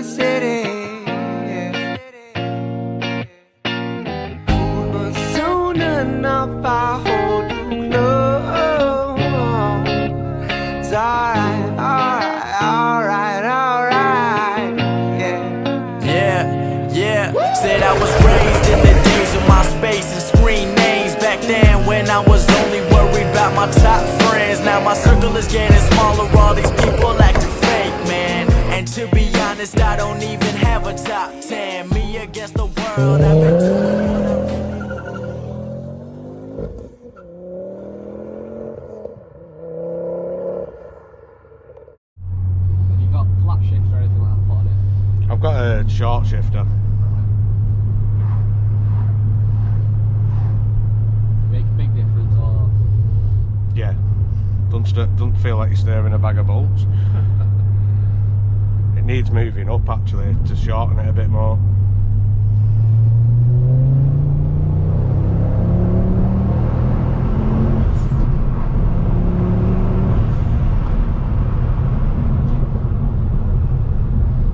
city. But soon enough I hold you close. It's alright, alright, alright, yeah. Yeah, said I was raised in the days of MySpace and screen names. Back then when I was only worried about my top friends. Now my circle is getting smaller, all these people acting fake, man. And to be honest, I don't even have a top 10. Me against the world, I've been doing You got flat shifts or anything like that put on it? I've got a short shifter. Make a big difference or? Yeah, doesn't feel like you're stirring a bag of bolts. It needs moving up actually to shorten it a bit more.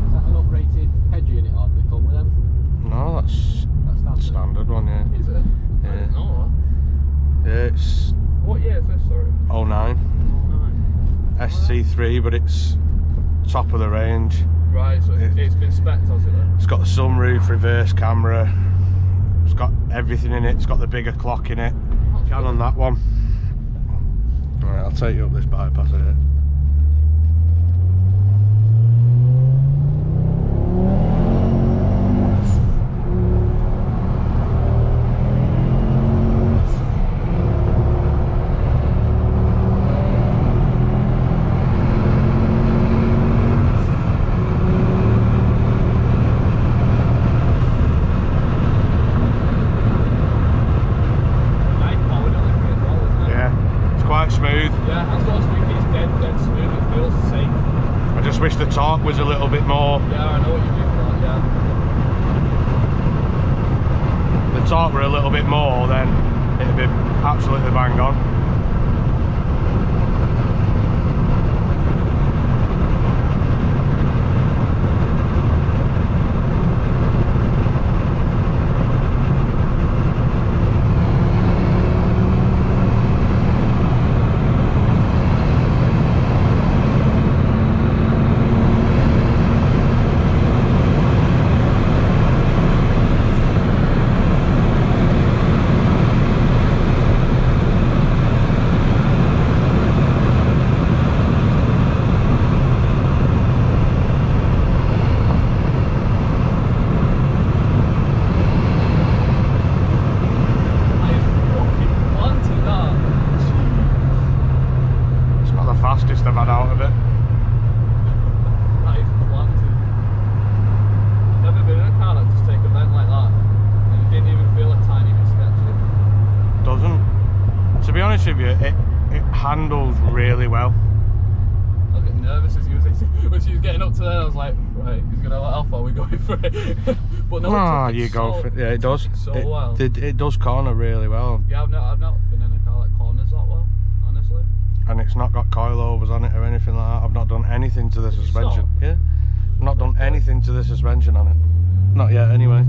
Is that an uprated head unit or do they come with them? No, that's That's standard one, yeah. Is it? Yeah. I didn't know Yeah, it's that. What year is this, sorry? 09 09. SC3, but it's top of the range. Right, so it's been spec'd, has it then? It's got the sunroof, reverse camera. It's got everything in it. It's got the bigger clock in it. Can on that one. Right, I'll take you up this bypass here. Smooth. Yeah, that's what I was thinking, it's dead smooth, it feels safe. I just wish the torque was a little bit more. Yeah, I know what you mean, but yeah. The torque were a little bit more, then it'd be absolutely bang on. Fastest I've had out of it. That is planted. Never been in a car that just take a vent like that and you didn't even feel a tiny bit sketchy. Doesn't. To be honest with you, it handles really well. I was getting nervous as when she was getting up to there. I was like, right, he's gonna let off, are we going for it? But no, Ah, you go for it. Yeah, it does. So well. It does corner really well. Yeah, I've not been in a car that corners that well, honestly. And it's not got coilovers on it or anything like that. I've not done anything to the suspension. Yeah, not done anything to the suspension on it. Not yet, anyway.